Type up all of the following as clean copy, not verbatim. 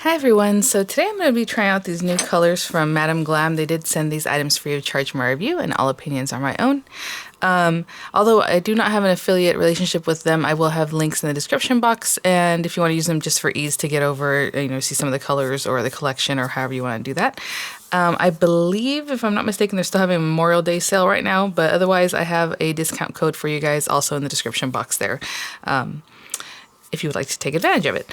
Hi everyone, so today I'm going to be trying out these new colors from Madame Glam. They did send these items free of charge for my review, and all opinions are my own. Although I do not have an affiliate relationship with them, I will have links in the description box, and if you want to use them just for ease to get over, see some of the colors or the collection or however you want to do that. I believe, if I'm not mistaken, they're still having a Memorial Day sale right now, but otherwise I have a discount code for you guys also in the description box there, if you would like to take advantage of it.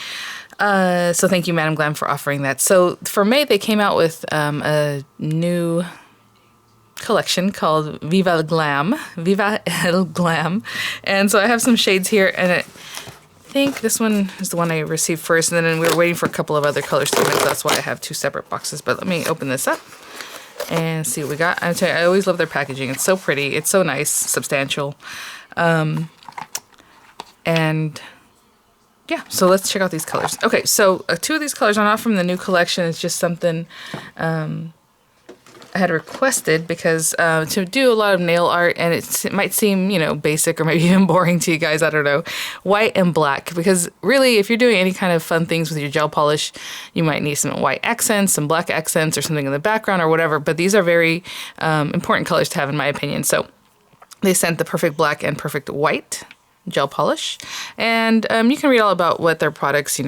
So thank you, Madame Glam, for offering that. So for May, they came out with a new collection called Viva el GLAM. Viva el GLAM. And so I have some shades here, and I think this one is the one I received first, and then we were waiting for a couple of other colors to come in, so that's why I have two separate boxes. But let me open this up and see what we got. I always love their packaging. It's so pretty. It's so nice, substantial. And yeah, so let's check out these colors. Okay, so two of these colors are not from the new collection. It's just something I had requested because to do a lot of nail art, and it might seem, basic or maybe even boring to you guys, I don't know, white and black. Because really, if you're doing any kind of fun things with your gel polish, you might need some white accents, some black accents, or something in the background or whatever. But these are very important colors to have, in my opinion. So they sent the perfect black and perfect white gel polish, and you can read all about what their products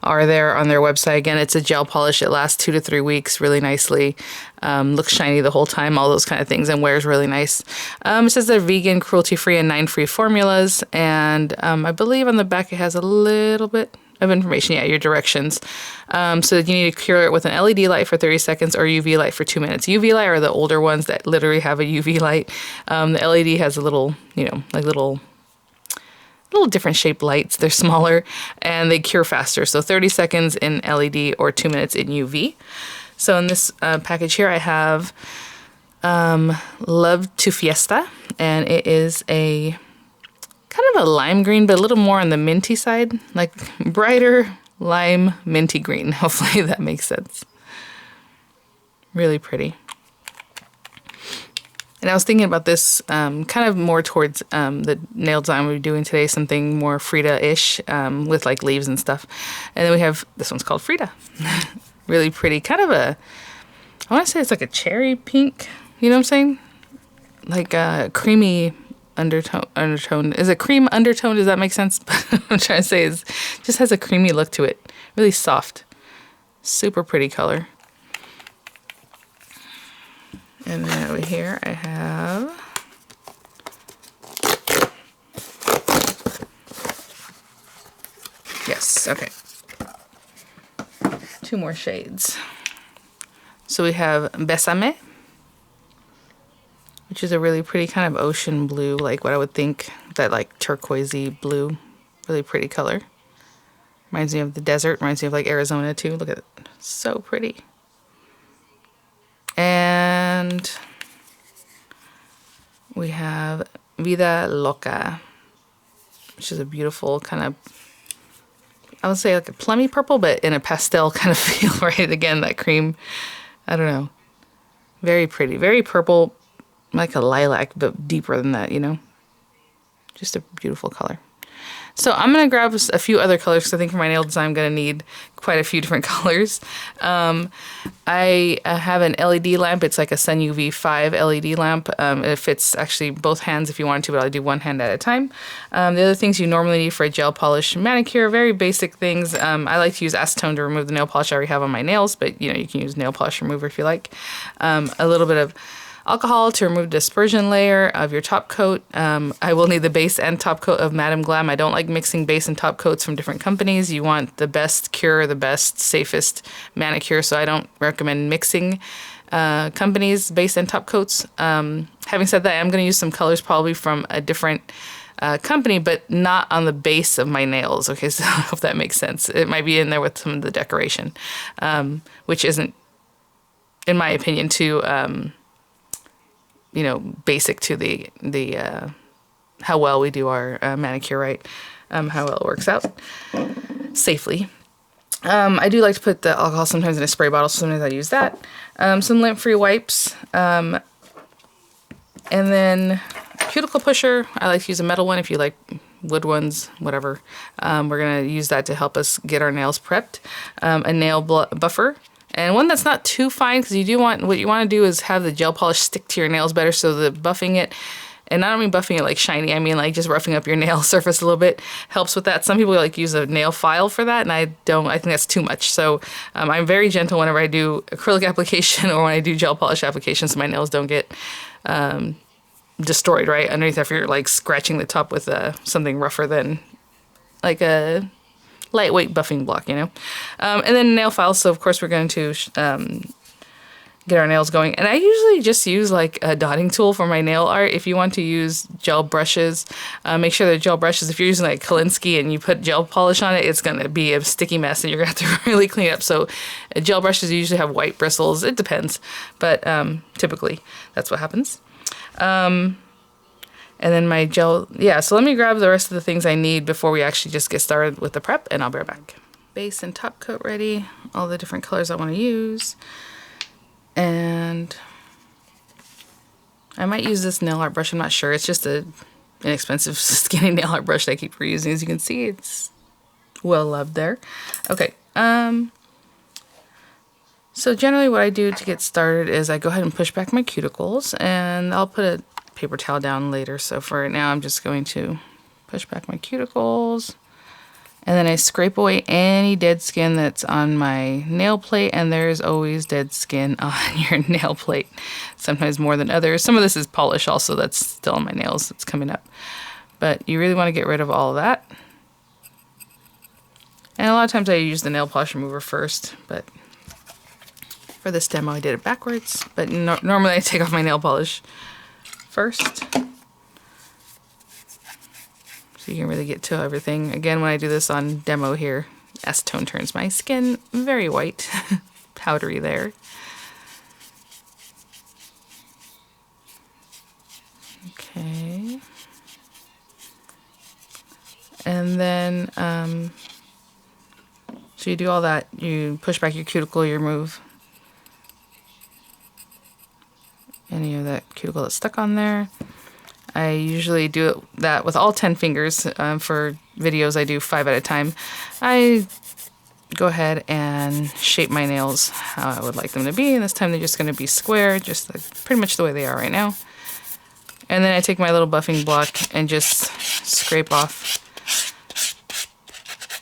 are there on their website. Again, it's a gel polish. It lasts 2 to 3 weeks really nicely, looks shiny the whole time, all those kind of things, and wears really nice. It says they're vegan, cruelty-free, and 9-free formulas, and I believe on the back it has a little bit of information. Yeah, your directions. So you need to cure it with an LED light for 30 seconds or UV light for 2 minutes. UV light are the older ones that literally have a UV light. The LED has a little, little different shaped lights. They're smaller and they cure faster. So 30 seconds in LED or 2 minutes in UV. So in this package here, I have Love to Fiesta, and it is a kind of a lime green, but a little more on the minty side, like brighter lime minty green. Hopefully that makes sense. Really pretty. And I was thinking about this kind of more towards the nail design we're doing today, something more Frida-ish with like leaves and stuff. And then we have, this one's called Frida. Really pretty, kind of I want to say it's like a cherry pink, you know what I'm saying? Like a creamy undertone. Is it cream undertone? Does that make sense? What I'm trying to say is just has a creamy look to it. Really soft. Super pretty color. And then over here I have okay. 2 more shades. So we have Besame, which is a really pretty kind of ocean blue, like what I would think, that like turquoisey blue, really pretty color. Reminds me of the desert, reminds me of like Arizona too. Look at it, so pretty. And we have Vida Loca, which is a beautiful kind of, I would say like a plummy purple, but in a pastel kind of feel, right? Again, that cream, I don't know. Very pretty, very purple, like a lilac, but deeper than that, Just a beautiful color. So I'm going to grab a few other colors because I think for my nail design I'm going to need quite a few different colors. I have an LED lamp. It's like a Sun UV 5 LED lamp. It fits actually both hands if you want to, but I do one hand at a time. The other things you normally need for a gel polish manicure, very basic things. I like to use acetone to remove the nail polish I already have on my nails, but you can use nail polish remover if you like. A little bit of alcohol to remove the dispersion layer of your top coat. I will need the base and top coat of Madame Glam. I don't like mixing base and top coats from different companies. You want the best cure, the best, safest manicure, so I don't recommend mixing companies' base and top coats. Having said that, I'm going to use some colors probably from a different company, but not on the base of my nails. Okay, so I hope that makes sense. It might be in there with some of the decoration, which isn't, in my opinion, too basic to the how well we do our manicure, right? How well it works out safely. I do like to put the alcohol sometimes in a spray bottle, so sometimes I use that. Some lint-free wipes, and then cuticle pusher. I like to use a metal one if you like wood ones, whatever. We're gonna use that to help us get our nails prepped. A nail buffer. And one that's not too fine, because you do want, what you want to do is have the gel polish stick to your nails better, so the buffing it, and I don't mean buffing it like shiny, I mean like just roughing up your nail surface a little bit helps with that. Some people like use a nail file for that, and I think that's too much. So I'm very gentle whenever I do acrylic application or when I do gel polish application, so my nails don't get destroyed right underneath if you're like scratching the top with something rougher than like a lightweight buffing block, you know. And then nail files, so of course we're going to get our nails going. And I usually just use like a dotting tool for my nail art. If you want to use gel brushes, make sure they're gel brushes. If you're using like Kolinsky and you put gel polish on it, it's going to be a sticky mess and you're going to have to really clean it up. So gel brushes usually have white bristles. It depends, but typically that's what happens. And then my gel, yeah, so let me grab the rest of the things I need before we actually just get started with the prep, and I'll be right back. Base and top coat ready, all the different colors I want to use. And I might use this nail art brush, I'm not sure. It's just a inexpensive skinny nail art brush that I keep reusing. As you can see, it's well loved there. Okay, so generally what I do to get started is I go ahead and push back my cuticles, and I'll put a paper towel down later. So for right now, I'm just going to push back my cuticles, and then I scrape away any dead skin that's on my nail plate, and there's always dead skin on your nail plate, sometimes more than others. Some of this is polish also that's still on my nails that's coming up, but you really want to get rid of all of that. And a lot of times I use the nail polish remover first, but for this demo I did it backwards. But normally I take off my nail polish first, so you can really get to everything. Again, when I do this on demo here, acetone turns my skin very white, powdery there. Okay, and then so you do all that, you push back your cuticle, you remove any of that cuticle that's stuck on there. I usually do that with all 10 fingers. For videos, I do 5 at a time. I go ahead and shape my nails how I would like them to be, and this time they're just going to be square, just like pretty much the way they are right now. And then I take my little buffing block and just scrape off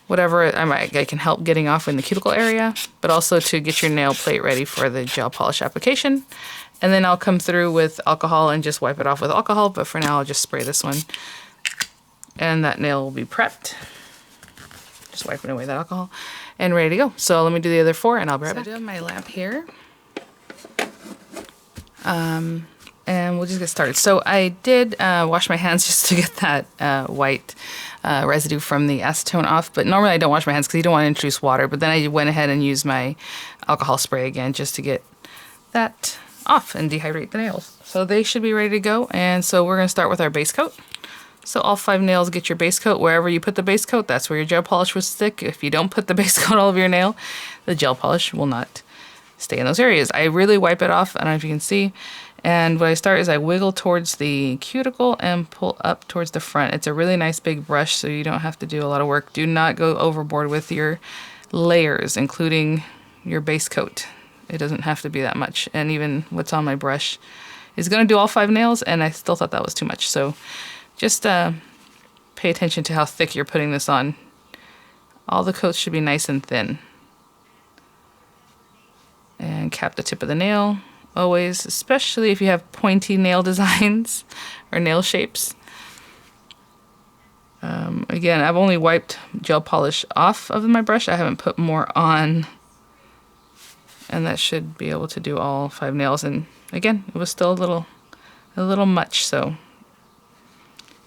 whatever I can help getting off in the cuticle area, but also to get your nail plate ready for the gel polish application. And then I'll come through with alcohol and just wipe it off with alcohol, but for now I'll just spray this one. And that nail will be prepped. Just wiping away that alcohol and ready to go. So let me do the other 4 and I'll be right back. I do have my lamp here. And we'll just get started. So I did wash my hands just to get that white residue from the acetone off, but normally I don't wash my hands because you don't want to introduce water, but then I went ahead and used my alcohol spray again just to get that off and dehydrate the nails. So they should be ready to go, and so we're going to start with our base coat. So all 5 nails get your base coat. Wherever you put the base coat, that's where your gel polish will stick. If you don't put the base coat all over your nail, the gel polish will not stay in those areas. I really wipe it off, I don't know if you can see, and what I start is I wiggle towards the cuticle and pull up towards the front. It's a really nice big brush, so you don't have to do a lot of work. Do not go overboard with your layers, including your base coat. It doesn't have to be that much. And even what's on my brush is going to do all 5 nails, and I still thought that was too much. So just pay attention to how thick you're putting this on. All the coats should be nice and thin. And cap the tip of the nail, always, especially if you have pointy nail designs or nail shapes. Again, I've only wiped gel polish off of my brush. I haven't put more on. And that should be able to do all 5 nails. And again, it was still a little much. So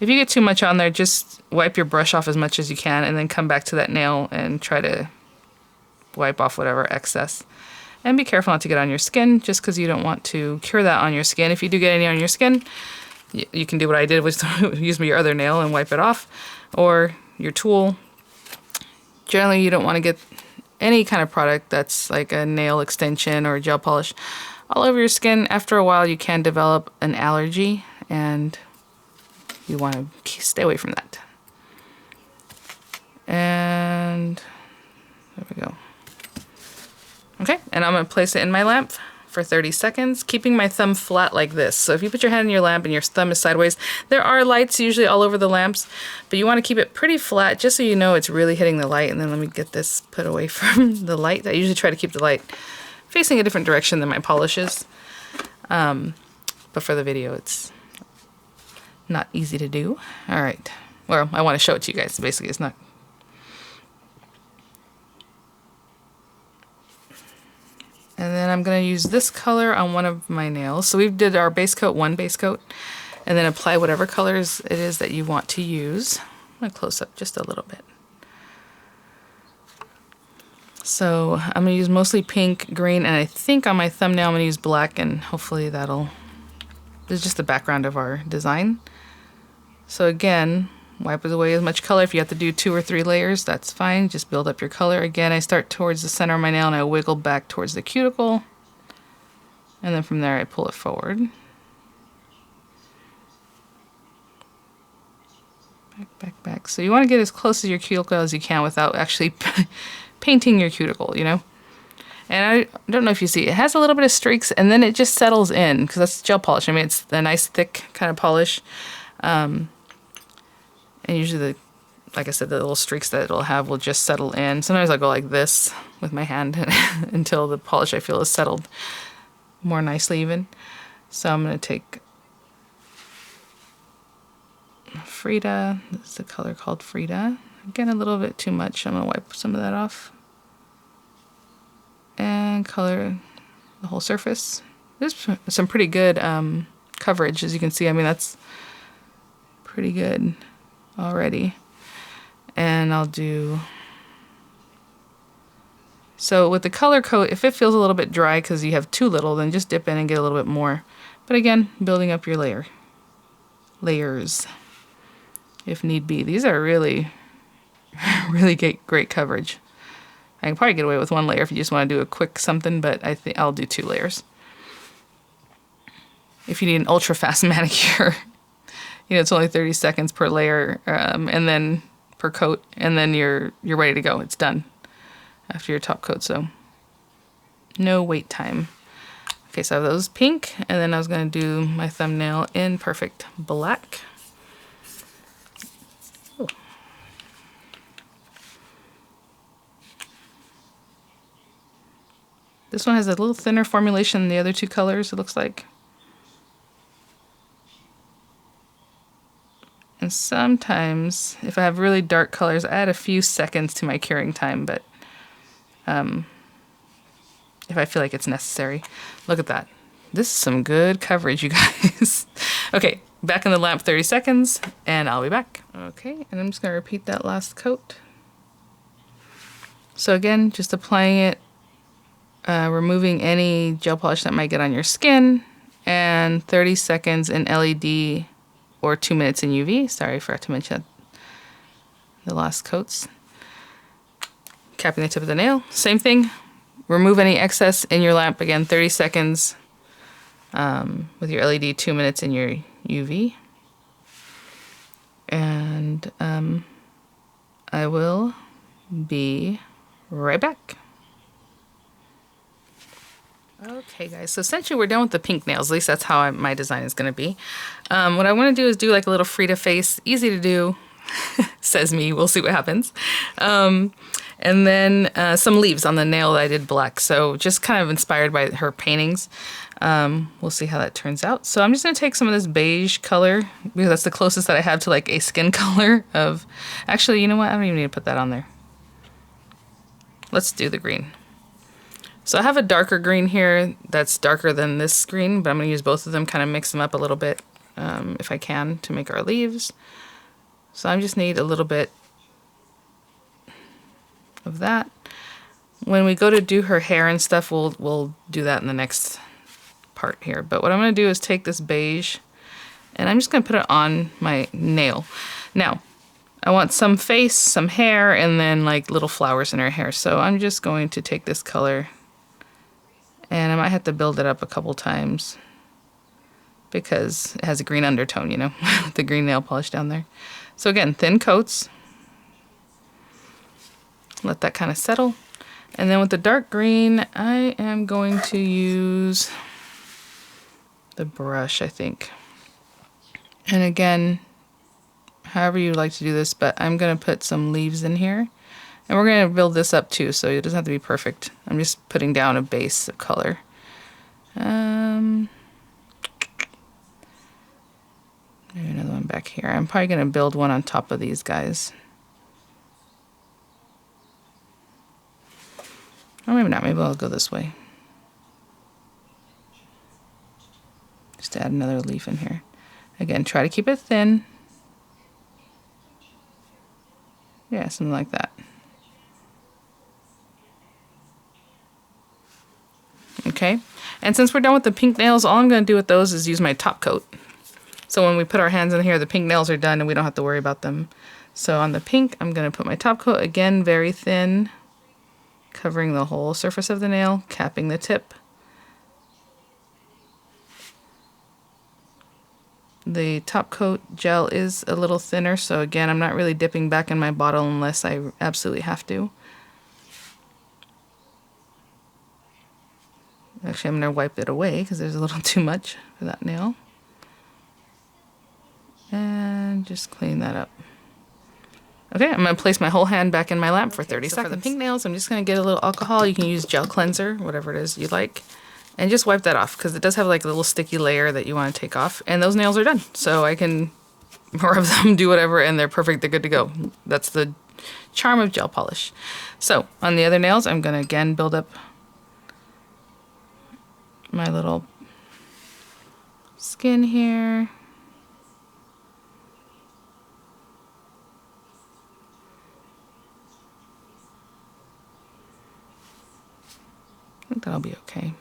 if you get too much on there, just wipe your brush off as much as you can, and then come back to that nail and try to wipe off whatever excess. And be careful not to get on your skin, just because you don't want to cure that on your skin. If you do get any on your skin, you can do what I did, which use your other nail and wipe it off, or your tool. Generally, you don't want to get any kind of product that's like a nail extension or gel polish all over your skin. After a while, you can develop an allergy, and you want to stay away from that. There we go. Okay, and I'm gonna place it in my lamp for 30 seconds, keeping my thumb flat like this. So if you put your hand in your lamp and your thumb is sideways, there are lights usually all over the lamps, but you want to keep it pretty flat just so you know it's really hitting the light. And then let me get this put away from the light. I usually try to keep the light facing a different direction than my polishes. But for the video, it's not easy to do. All right. Well, I want to show it to you guys. Basically, it's not. And then I'm going to use this color on one of my nails. So we did our base coat, one base coat, and then apply whatever colors it is that you want to use. I'm going to close up just a little bit. So I'm going to use mostly pink, green, and I think on my thumbnail I'm going to use black, and hopefully that'll... This is just the background of our design. So again, wipe away as much color. If you have to do 2 or 3 layers, that's fine. Just build up your color. Again, I start towards the center of my nail and I wiggle back towards the cuticle. And then from there I pull it forward. Back, back, back. So you want to get as close to your cuticle as you can without actually painting your cuticle, you know? And I don't know if you see, it has a little bit of streaks and then it just settles in because that's gel polish. I mean, it's a nice thick kind of polish. And usually, like I said, the little streaks that it'll have will just settle in. Sometimes I'll go like this with my hand until the polish I feel is settled more nicely even. So I'm going to take Frida. This is the color called Frida. Again, a little bit too much. I'm going to wipe some of that off. And color the whole surface. There's some pretty good coverage, as you can see. I mean, that's pretty good already. And I'll do... So with the color coat, if it feels a little bit dry because you have too little, then just dip in and get a little bit more. But again, building up your layers, if need be. These are really, really great coverage. I can probably get away with 1 layer if you just want to do a quick something, but I think I'll do 2 layers. If you need an ultra fast manicure, you know, it's only 30 seconds per layer, and then per coat, and then you're ready to go. It's done after your top coat, so no wait time. Okay, so I have those pink, and then I was going to do my thumbnail in perfect black. Ooh. This one has a little thinner formulation than the other 2 colors, it looks like. And sometimes, if I have really dark colors, I add a few seconds to my curing time, but if I feel like it's necessary. Look at that. This is some good coverage, you guys. Okay, back in the lamp 30 seconds, and I'll be back. Okay, and I'm just going to repeat that last coat. So again, just applying it, removing any gel polish that might get on your skin, and 30 seconds in LED or 2 minutes in UV. Sorry, I forgot to mention the last coats. Capping the tip of the nail, same thing. Remove any excess in your lamp, again 30 seconds with your LED, 2 minutes in your UV. And I will be right back. Okay guys, so essentially we're done with the pink nails. At least that's how my design is going to be. What I want to do is do like a little Frida face. Easy to do, says me. We'll see what happens. And then some leaves on the nail that I did black. So just kind of inspired by her paintings. We'll see how that turns out. So I'm just going to take some of this beige color because that's the closest that I have to like a skin color of... Actually, you know what? I don't even need to put that on there. Let's do the green. So I have a darker green here that's darker than this green, but I'm going to use both of them, kind of mix them up a little bit if I can to make our leaves. So I just need a little bit of that. When we go to do her hair and stuff, we'll do that in the next part here. But what I'm going to do is take this beige and I'm just going to put it on my nail. Now, I want some face, some hair, and then like little flowers in her hair. So I'm just going to take this color and I might have to build it up a couple times because it has a green undertone, you know, with the green nail polish down there. So again, thin coats. Let that kind of settle. And then with the dark green, I am going to use the brush, I think. And again, however you like to do this, but I'm going to put some leaves in here. And we're going to build this up too, so it doesn't have to be perfect. I'm just putting down a base of color. Maybe another one back here. I'm probably going to build one on top of these guys. Or maybe not. Maybe I'll go this way. Just add another leaf in here. Again, try to keep it thin. Yeah, something like that. Okay, and since we're done with the pink nails, all I'm going to do with those is use my top coat. So when we put our hands in here, the pink nails are done and we don't have to worry about them. So on the pink, I'm going to put my top coat, again, very thin, covering the whole surface of the nail, capping the tip. The top coat gel is a little thinner, so again, I'm not really dipping back in my bottle unless I absolutely have to. Actually, I'm going to wipe it away because there's a little too much for that nail. And just clean that up. Okay, I'm going to place my whole hand back in my lamp for 30 seconds. For the pink nails, I'm just going to get a little alcohol. You can use gel cleanser, whatever it is you like. And just wipe that off because it does have like a little sticky layer that you want to take off. And those nails are done. So I can rub them, do whatever, and they're perfect. They're good to go. That's the charm of gel polish. So on the other nails, I'm going to again build up my little skin here. I think that'll be okay.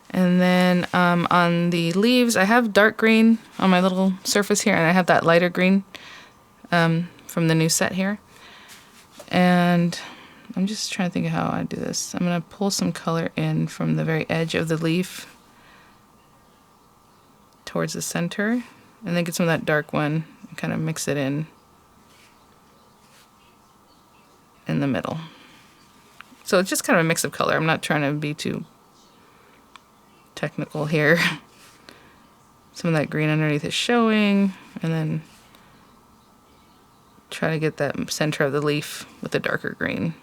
And then on the leaves, I have dark green on my little surface here, and I have that lighter green from the new set here. And I'm just trying to think of how I do this. I'm going to pull some color in from the very edge of the leaf towards the center, and then get some of that dark one and kind of mix it in the middle. So it's just kind of a mix of color. I'm not trying to be too technical here. Some of that green underneath is showing, and then try to get that center of the leaf with the darker green.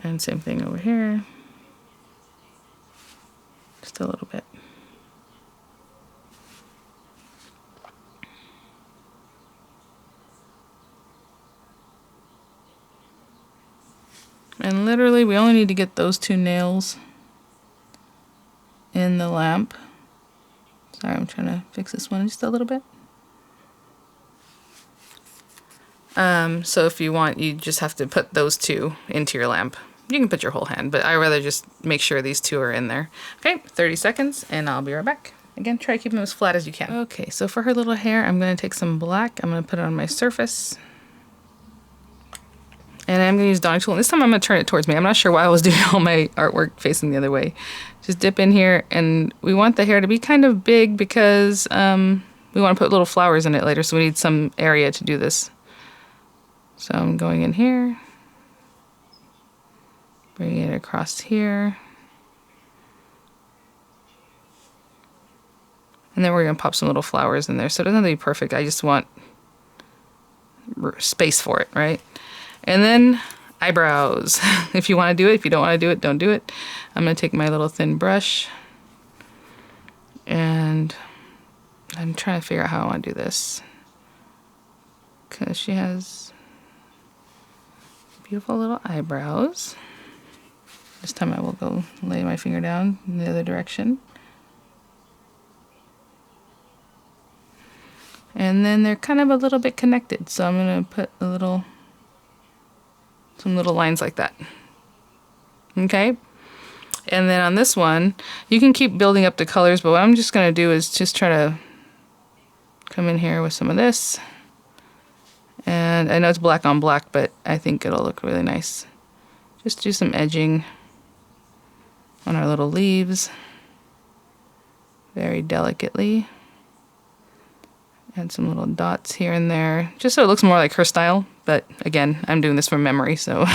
And same thing over here. Just a little bit. And literally, we only need to get those two nails in the lamp. Sorry, I'm trying to fix this one just a little bit. So if you want, you just have to put those two into your lamp. You can put your whole hand, but I rather just make sure these two are in there. Okay, 30 seconds, and I'll be right back. Again, try to keep them as flat as you can. Okay, so for her little hair, I'm going to take some black. I'm going to put it on my surface. And I'm going to use Donning tool. And this time I'm going to turn it towards me. I'm not sure why I was doing all my artwork facing the other way. Just dip in here, and we want the hair to be kind of big because we want to put little flowers in it later, so we need some area to do this. So I'm going in here, bringing it across here. And then we're going to pop some little flowers in there. So it doesn't have to be perfect. I just want space for it, right? And then eyebrows. If you want to do it. If you don't want to do it, don't do it. I'm going to take my little thin brush. And I'm trying to figure out how I want to do this. Because she has beautiful little eyebrows. This time I will go lay my finger down in the other direction. And then they're kind of a little bit connected, so I'm going to put some little lines like that. Okay? And then on this one, you can keep building up the colors, but what I'm just going to do is just try to come in here with some of this. And I know it's black on black, but I think it'll look really nice. Just do some edging on our little leaves, very delicately. Add some little dots here and there, just so it looks more like her style. But again, I'm doing this from memory, so.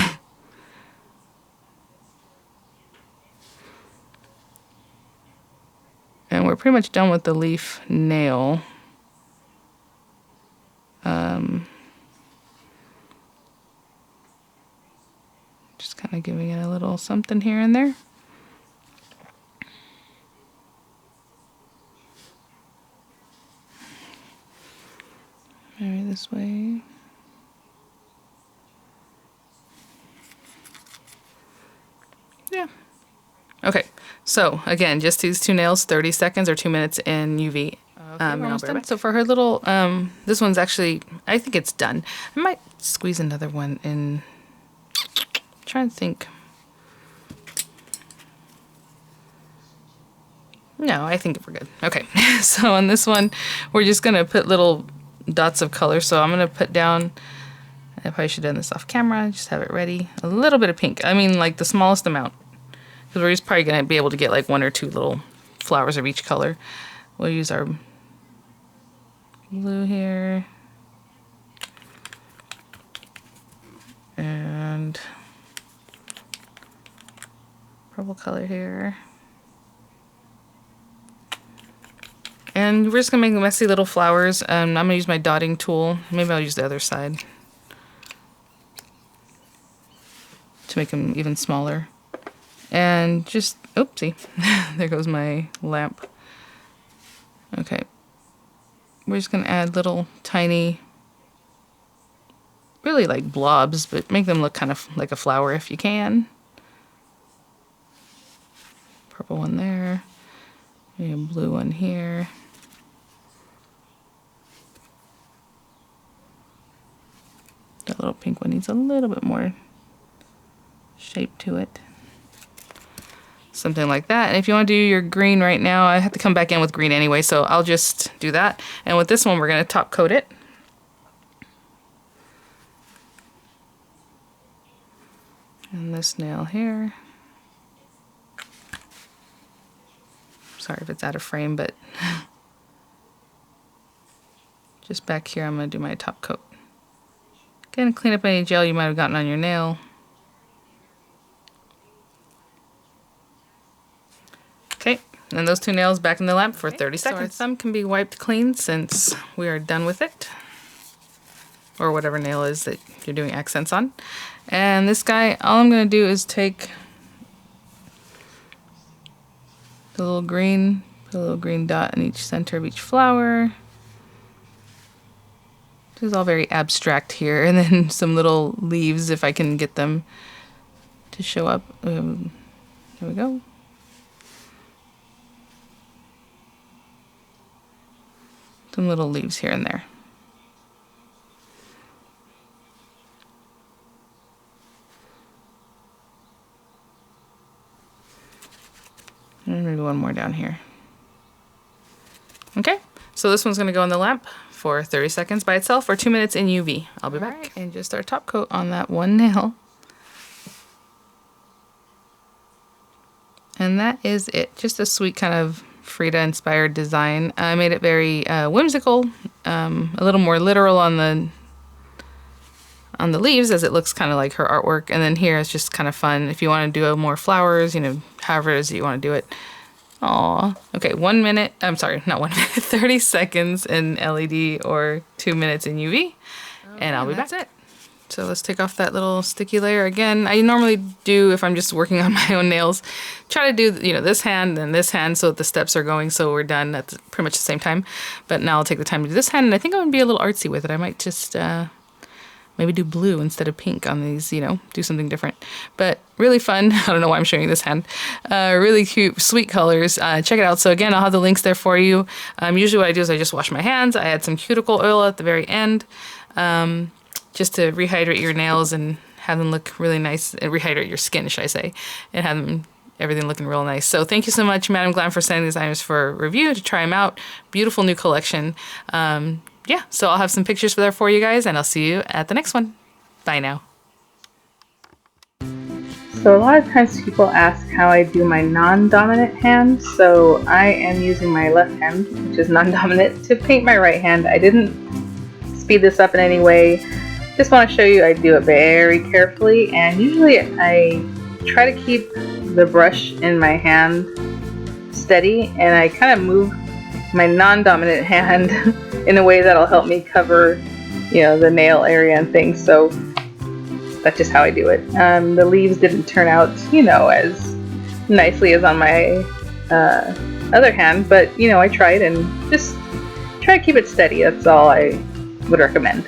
And we're pretty much done with the leaf nail. Just kind of giving it a little something here and there. Maybe this way. Yeah. Okay, so again, just these two nails, 30 seconds or 2 minutes in UV. Almost done. So for her little, this one's actually, I think it's done. I might squeeze another one in. Trying to think. No, I think we're good. Okay, so on this one, we're just gonna put little dots of color. So I'm gonna put down, I probably should have done this off camera, just have it ready. A little bit of pink. I mean, like the smallest amount. Because we're just probably gonna be able to get like 1 or 2 little flowers of each color. We'll use our blue here. And purple color here. And we're just gonna make messy little flowers. I'm gonna use my dotting tool. Maybe I'll use the other side to make them even smaller. And just, oopsie, there goes my lamp. Okay, we're just gonna add little tiny, really like blobs, but make them look kind of like a flower if you can. Purple one there, maybe a blue one here. That little pink one needs a little bit more shape to it. Something like that. And if you want to do your green right now, I have to come back in with green anyway, so I'll just do that. And with this one, we're going to top coat it. And this nail here. Sorry if it's out of frame, but just back here, I'm going to do my top coat. Again, clean up any gel you might have gotten on your nail. Okay, and those 2 nails back in the lamp for 30 seconds. So our thumb can be wiped clean since we are done with it. Or whatever nail is that you're doing accents on. And this guy, all I'm going to do is take the little green, put a little green dot in each center of each flower. This is all very abstract here. And then some little leaves if I can get them to show up. There we go. Some little leaves here and there. And maybe one more down here. Okay, so this one's gonna go in the lamp for 30 seconds by itself or 2 minutes in UV. I'll be back. And just our top coat on that one nail. And that is it. Just a sweet kind of Frida-inspired design. I made it very whimsical, a little more literal on the leaves, as it looks kind of like her artwork. And then here it's just kind of fun. If you want to do more flowers, you know, however it is that you want to do it. Aw. Okay, 1 minute. I'm sorry, not 1 minute. 30 seconds in LED or 2 minutes in UV. And I'll be back. That's it. So let's take off that little sticky layer again. I normally do, if I'm just working on my own nails, try to do, you know, this hand and this hand so that the steps are going so we're done at pretty much the same time. But now I'll take the time to do this hand, and I think I'm going to be a little artsy with it. I might just maybe do blue instead of pink on these, you know, do something different. But really fun. I don't know why I'm showing you this hand. Really cute, sweet colors. Check it out. So again, I'll have the links there for you. Usually what I do is I just wash my hands. I add some cuticle oil at the very end. Just to rehydrate your nails and have them look really nice, and rehydrate your skin, should I say, and have them, everything looking real nice. So thank you so much, Madam Glam, for sending these items for review to try them out. Beautiful new collection. Yeah, so I'll have some pictures there for you guys, and I'll see you at the next one. Bye now. So a lot of times people ask how I do my non-dominant hand. So I am using my left hand, which is non-dominant, to paint my right hand. I didn't speed this up in any way. Just want to show you I do it very carefully, and usually I try to keep the brush in my hand steady, and I kind of move my non-dominant hand in a way that'll help me cover, you know, the nail area and things. So that's just how I do it. The leaves didn't turn out, you know, as nicely as on my other hand, but you know, I tried, and just try to keep it steady. That's all I would recommend.